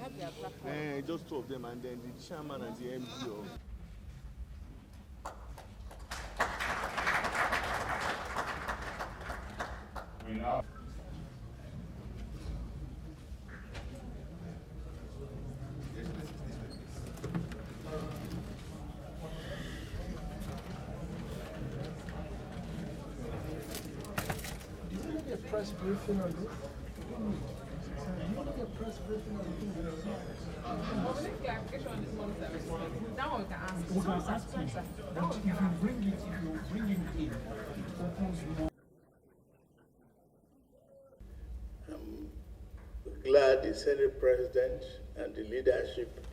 have their black card. Just two of them, and then the chairman and the MD of. We now. Press briefing on this? You get press briefing on this? The application on this one service. That one we can ask. We can ask him. But if you bring him in, it opens more. I'm glad the Senate President and the leadership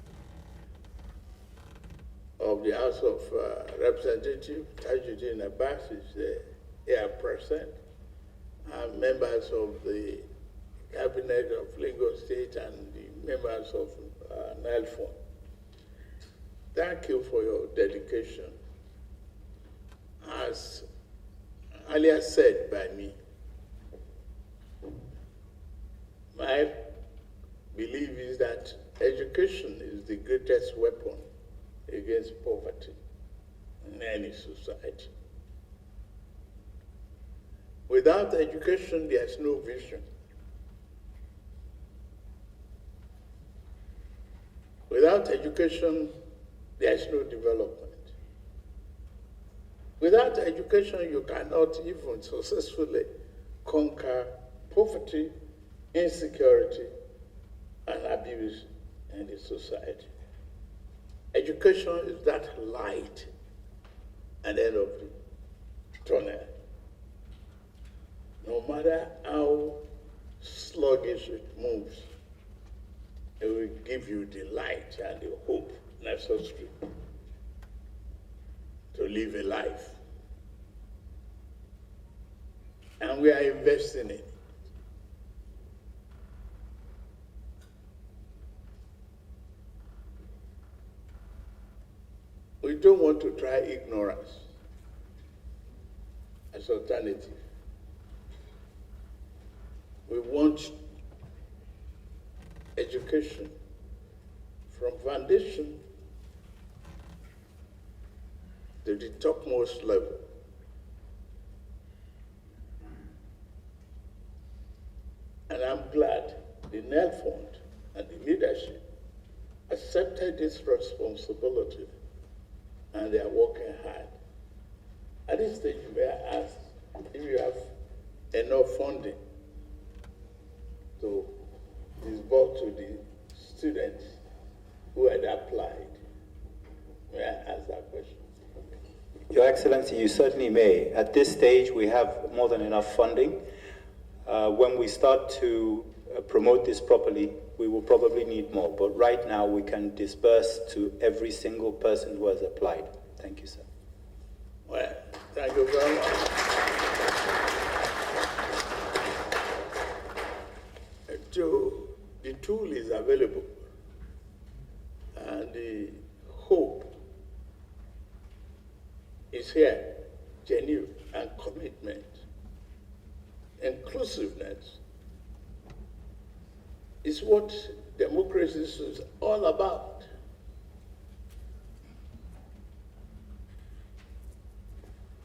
of the House of Representatives, Tajuddin Abbas, is here present, and members of the Cabinet of Lagos State and the members of NELFON. Thank you for your dedication. As earlier said by me, my belief is that education is the greatest weapon against poverty in any society. Without education, there's no vision. Without education, there's no development. Without education, you cannot even successfully conquer poverty, insecurity, and abuse in the society. Education is that light at the end of the tunnel. No matter how sluggish it moves, it will give you the light and the hope necessary to live a life. And we are investing in it. We don't want to try ignorance as alternative. We want education from foundation to the topmost level. And I'm glad the NELFON and the leadership accepted this responsibility and they are working hard. At this stage, you may ask if you have enough funding to disburse to the students who had applied. May I ask that question? Your Excellency, you certainly may. At this stage, we have more than enough funding. When we start to promote this properly, we will probably need more. But right now, we can disperse to every single person who has applied. Thank you, sir. Well, thank you very much. The tool is available, and the hope is here, genuine and commitment, inclusiveness is what democracy is all about.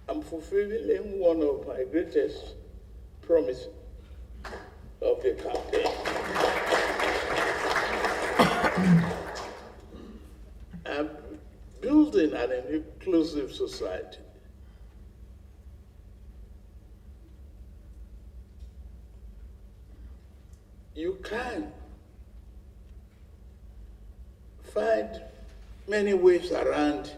I'm fulfilling one of my greatest promises of the campaign. I'm building an inclusive society. You can find many ways around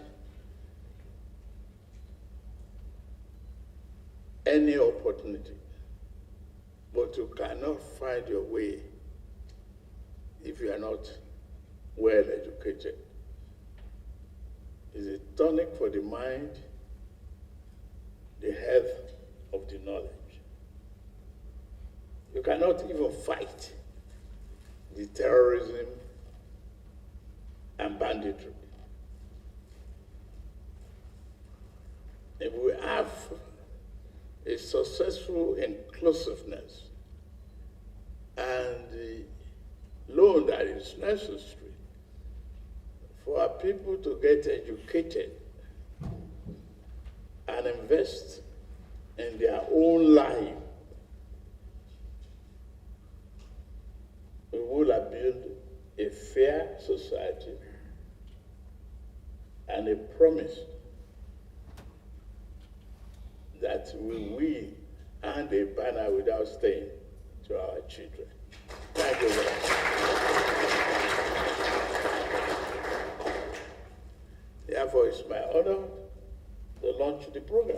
any opportunity, but you cannot find your way if you are not well educated. It's a tonic for the mind, the health of the knowledge. You cannot even fight the terrorism and banditry. If we have a successful inclusiveness and the loan that that it's necessary for our people to get educated and invest in their own life. We will have built a fair society and a promise that we hand a banner without stain to our children. Thank you very much. Therefore, it's my honor to launch the program.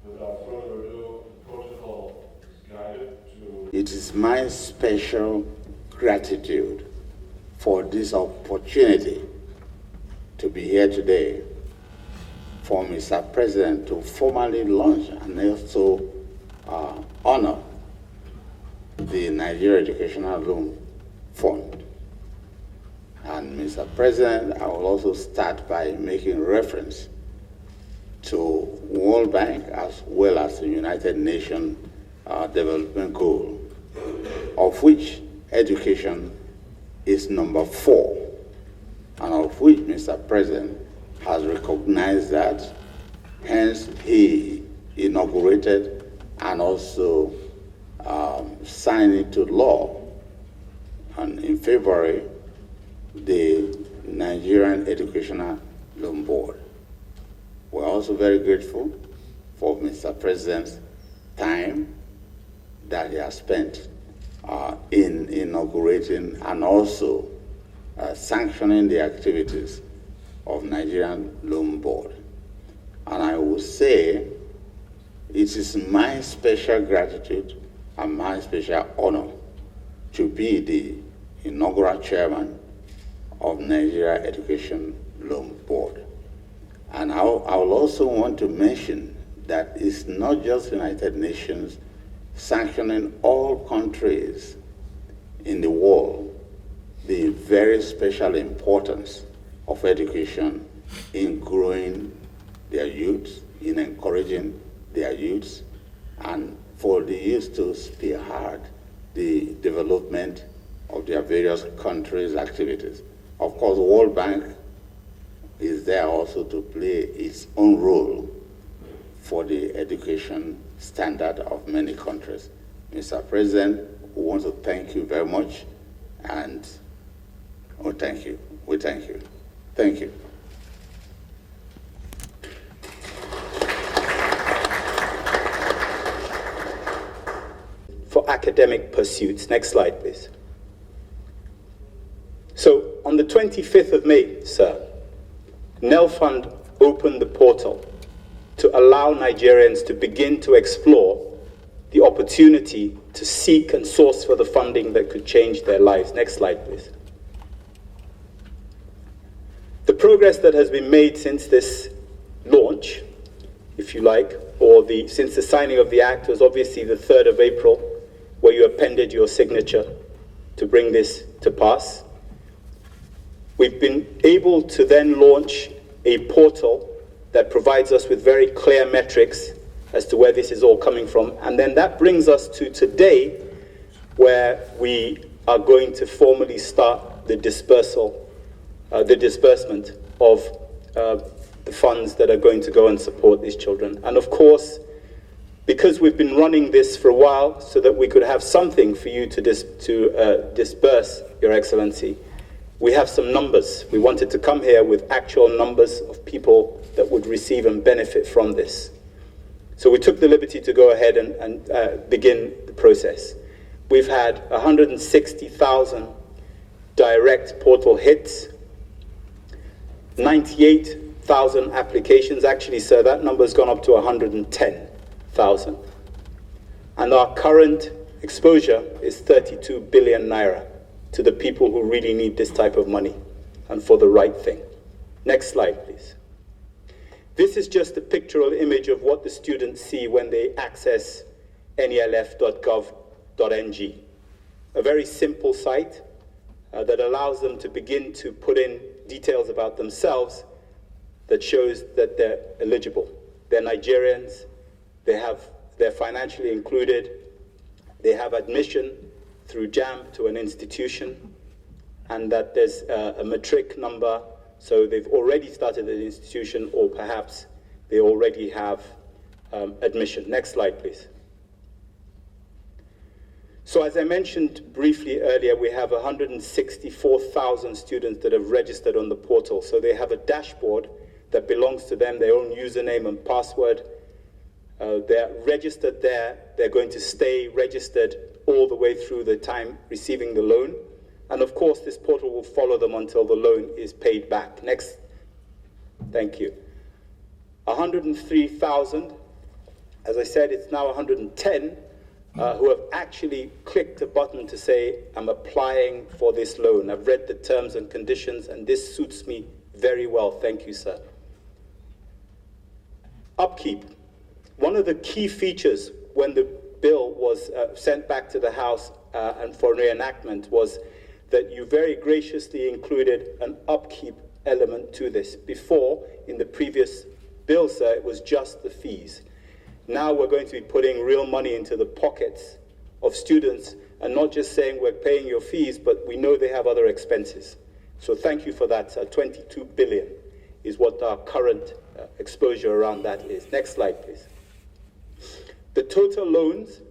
Without further ado, the protocol is guided to... It is my special gratitude for this opportunity to be here today, for Mr. President to formally launch and also honor the Nigeria Educational Loan Fund. And Mr. President, I will also start by making reference to World Bank as well as the United Nations Development Goal, of which education is number 4, and of which Mr. President has recognized that. Hence, he inaugurated and also signed into law, and in February, the Nigerian Educational Loan Board. We're also very grateful for Mr. President's time that he has spent in inaugurating and also sanctioning the activities of Nigerian Loan Board. And I will say it is my special gratitude and my special honor to be the inaugural chairman of Nigeria Education Loan Board. And I will also want to mention that it's not just the United Nations sanctioning all countries in the world the very special importance of education in growing their youth, in encouraging their youth, and for the youth to spearhead the development of their various countries' activities. Of course, the World Bank is there also to play its own role for the education standard of many countries. Mr. President, we want to thank you very much, and thank you. We thank you. Thank you. For academic pursuits. Next slide, please. So, on the 25th of May, sir, NEL Fund opened the portal to allow Nigerians to begin to explore the opportunity to seek and source for the funding that could change their lives. Next slide, please. The progress that has been made since this launch, if you like, or since the signing of the act was obviously the 3rd of April, where you appended your signature to bring this to pass. We've been able to then launch a portal that provides us with very clear metrics as to where this is all coming from. And then that brings us to today, where we are going to formally start the disbursement of the funds that are going to go and support these children. And of course, because we've been running this for a while so that we could have something for you to disburse, Your Excellency, we have some numbers. We wanted to come here with actual numbers of people that would receive and benefit from this. So we took the liberty to go ahead and begin the process. We've had 160,000 direct portal hits, 98,000 applications. Actually, sir, that number's gone up to 110,000. And our current exposure is 32 billion naira to the people who really need this type of money and for the right thing. Next slide, please. This is just a pictorial image of what the students see when they access nelf.gov.ng. A very simple site that allows them to begin to put in details about themselves, that shows that they're eligible. They're Nigerians, they're financially included, they have admission through JAMB to an institution, and that there's a matric number, so they've already started an institution, or perhaps they already have admission. Next slide, please. So as I mentioned briefly earlier, we have 164,000 students that have registered on the portal. So they have a dashboard that belongs to them, their own username and password. They're registered there. They're going to stay registered all the way through the time receiving the loan. And of course, this portal will follow them until the loan is paid back. Next. Thank you. 103,000. As I said, it's now 110 who have actually clicked a button to say, I'm applying for this loan. I've read the terms and conditions, and this suits me very well. Thank you, sir. Upkeep. One of the key features when the bill was sent back to the House and for reenactment was that you very graciously included an upkeep element to this. Before, in the previous bill, sir, it was just the fees. Now we're going to be putting real money into the pockets of students and not just saying we're paying your fees, but we know they have other expenses. So thank you for that. 22 billion is what our current exposure around that is. Next slide, please. The total loans,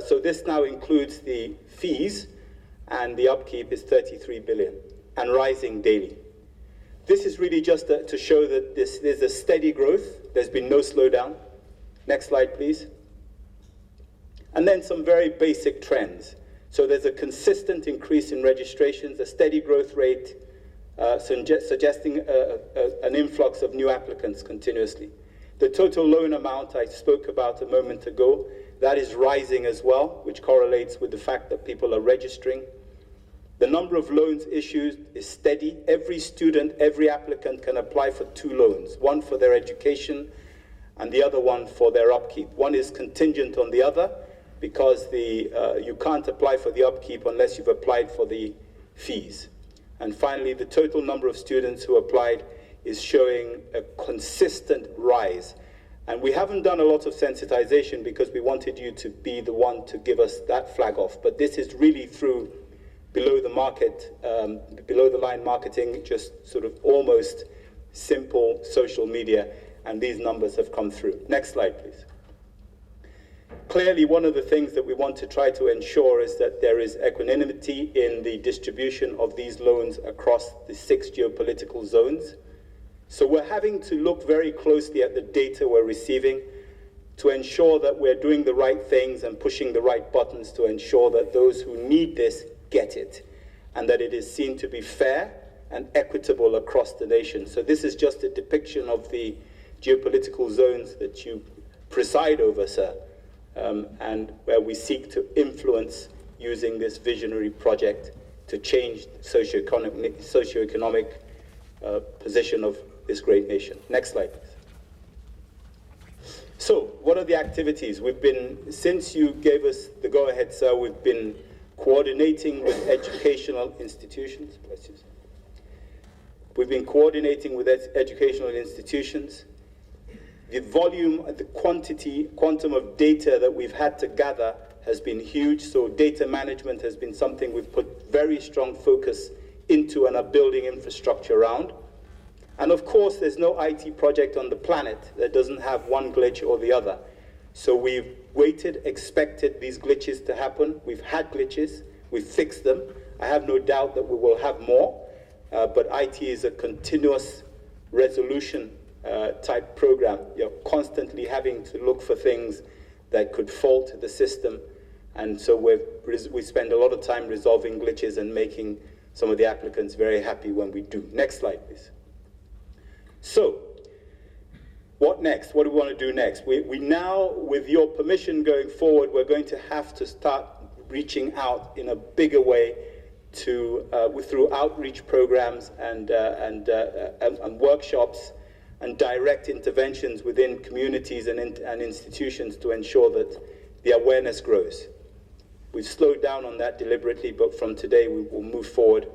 so this now includes the fees, and the upkeep is 33 billion and rising daily. This is really just to show that there's a steady growth. There's been no slowdown. Next slide, please. And then some very basic trends. So there's a consistent increase in registrations, a steady growth rate, suggesting an influx of new applicants continuously. The total loan amount I spoke about a moment ago, that is rising as well, which correlates with the fact that people are registering. The number of loans issued is steady. Every student, every applicant can apply for 2 loans, one for their education and the other one for their upkeep. One is contingent on the other because you can't apply for the upkeep unless you've applied for the fees. And finally, the total number of students who applied is showing a consistent rise. And we haven't done a lot of sensitization because we wanted you to be the one to give us that flag off. But this is really through below the line marketing, just sort of almost simple social media. And these numbers have come through. Next slide, please. Clearly, one of the things that we want to try to ensure is that there is equanimity in the distribution of these loans across the 6 geopolitical zones. So we're having to look very closely at the data we're receiving to ensure that we're doing the right things and pushing the right buttons to ensure that those who need this get it, and that it is seen to be fair and equitable across the nation. So this is just a depiction of the geopolitical zones that you preside over, sir, and where we seek to influence using this visionary project to change socioeconomic position of this great nation. Next slide, please. So, what are the activities? Since you gave us the go-ahead, sir, we've been coordinating with educational institutions. Bless you, sir. We've been coordinating with educational institutions. The volume, the quantum of data that we've had to gather has been huge. So data management has been something we've put very strong focus into and are building infrastructure around. And of course, there's no IT project on the planet that doesn't have one glitch or the other. So we've waited, expected these glitches to happen. We've had glitches, we've fixed them. I have no doubt that we will have more, but IT is a continuous resolution type program. You're constantly having to look for things that could fault the system. And so we spend a lot of time resolving glitches and making some of the applicants very happy when we do. Next slide, please. So, what next? What do we want to do next? We now, with your permission going forward, we're going to have to start reaching out in a bigger way through outreach programs and workshops and direct interventions within communities and institutions to ensure that the awareness grows. We've slowed down on that deliberately, but from today we will move forward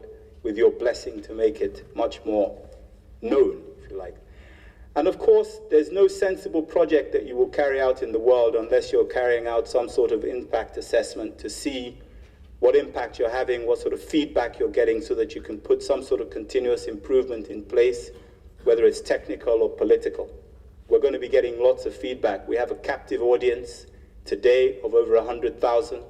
with your blessing to make it much more known, if you like. And of course, there's no sensible project that you will carry out in the world unless you're carrying out some sort of impact assessment to see what impact you're having, what sort of feedback you're getting, so that you can put some sort of continuous improvement in place, whether it's technical or political. We're going to be getting lots of feedback. We have a captive audience today of over 100,000.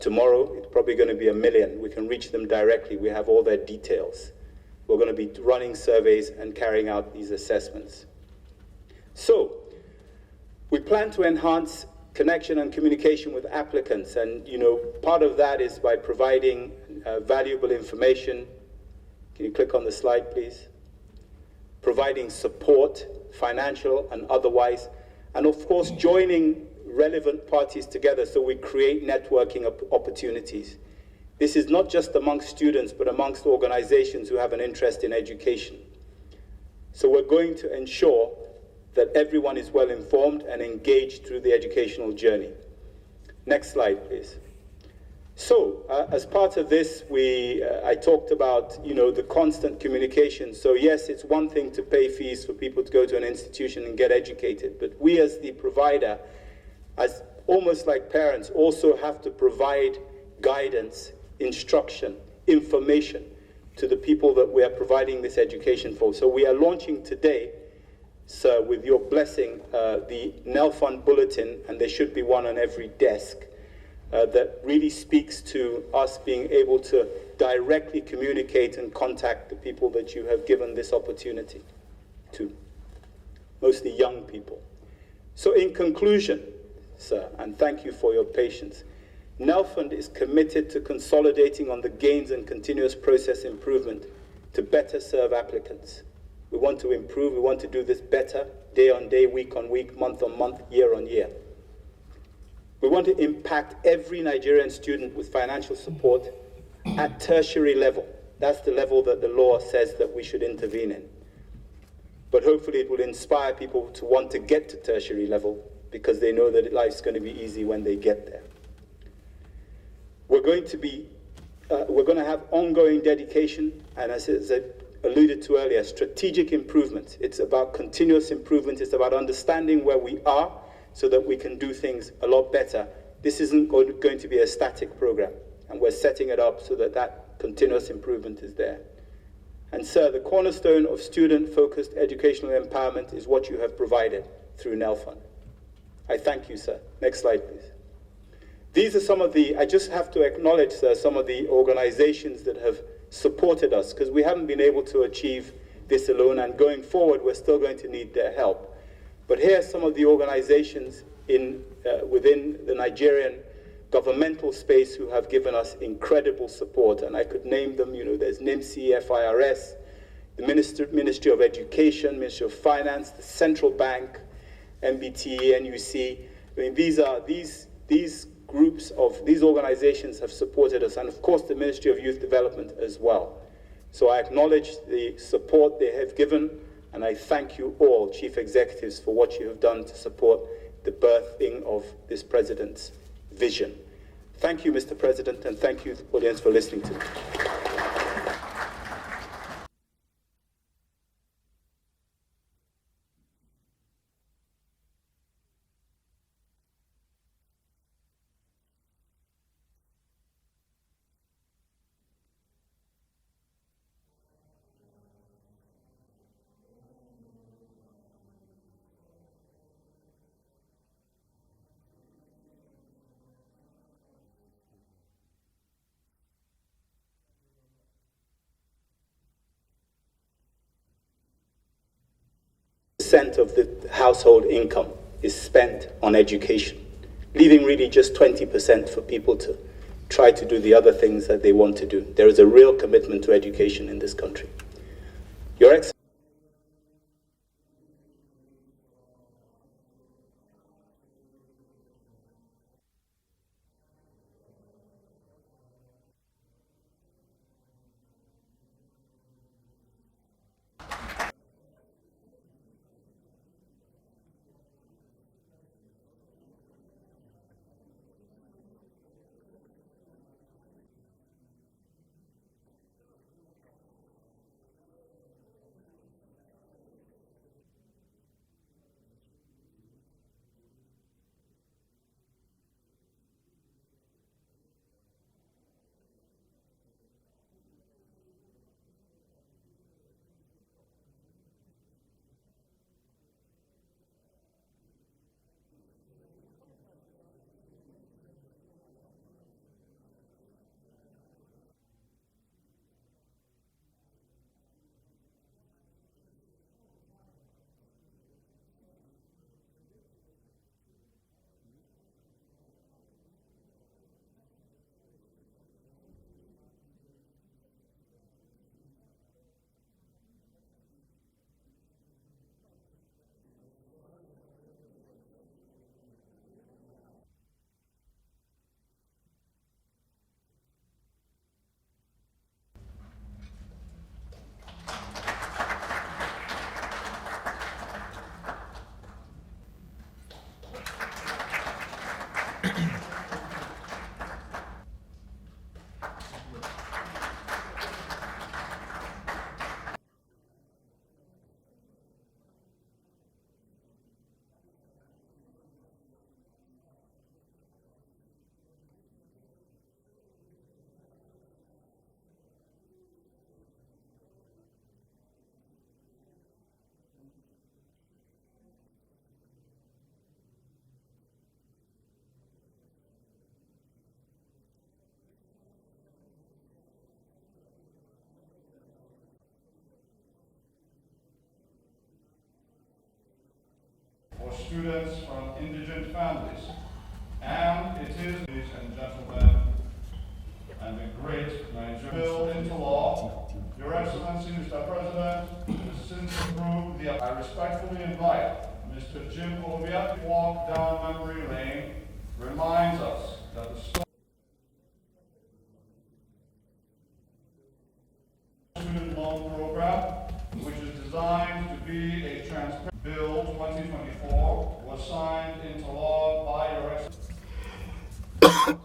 Tomorrow, it's probably going to be 1 million. We can reach them directly. We have all their details. We're going to be running surveys and carrying out these assessments. So, we plan to enhance connection and communication with applicants, and part of that is by providing valuable information. Can you click on the slide, please? Providing support, financial and otherwise, and of course joining relevant parties together so we create networking opportunities. This is not just amongst students, but amongst organizations who have an interest in education. So we're going to ensure that everyone is well informed and engaged through the educational journey. Next slide, please. So, as part of this, I talked about, the constant communication. So yes, it's one thing to pay fees for people to go to an institution and get educated, but we as the provider, as almost like parents, also have to provide guidance, instruction, information to the people that we are providing this education for. So we are launching today, sir, with your blessing, the NELFund Bulletin, and there should be one on every desk, that really speaks to us being able to directly communicate and contact the people that you have given this opportunity to, mostly young people. So in conclusion, sir, and thank you for your patience, NELFund is committed to consolidating on the gains and continuous process improvement to better serve applicants. We want to improve, we want to do this better, day on day, week on week, month on month, year on year. We want to impact every Nigerian student with financial support at tertiary level. That's the level that the law says that we should intervene in. But hopefully it will inspire people to want to get to tertiary level because they know that life's going to be easy when they get there. We're going to have ongoing dedication, and as I alluded to earlier, strategic improvement. It's about continuous improvement. It's about understanding where we are so that we can do things a lot better. This isn't going to be a static program, and we're setting it up so that that continuous improvement is there. And sir, the cornerstone of student-focused educational empowerment is what you have provided through NELFund. I thank you, sir. Next slide, please. These are some of the, I just have to acknowledge, sir, some of the organizations that have supported us, because we haven't been able to achieve this alone, and going forward, we're still going to need their help. But here are some of the organizations within the Nigerian governmental space who have given us incredible support, and I could name them. There's NIMSI, FIRS, the Ministry of Education, Ministry of Finance, the Central Bank, MBTE, NUC. I mean, these groups of these organizations have supported us, and of course the Ministry of Youth Development as well. So I acknowledge the support they have given, and I thank you all, Chief Executives, for what you have done to support the birthing of this President's vision. Thank you, Mr. President, and thank you, audience, for listening to me. Of the household income is spent on education, leaving really just 20% for people to try to do the other things that they want to do. There is a real commitment to education in this country. Your Excellency, students from indigent families. And it is, ladies and gentlemen, and the great Nigerian bill into law. Your Excellency, Mr. President, has since approved the. I respectfully invite Mr. Jim Ovia to walk down memory lane, reminds us that the student loan program, which is designed to be a transparent bill 2024, was signed into law by your Excellency.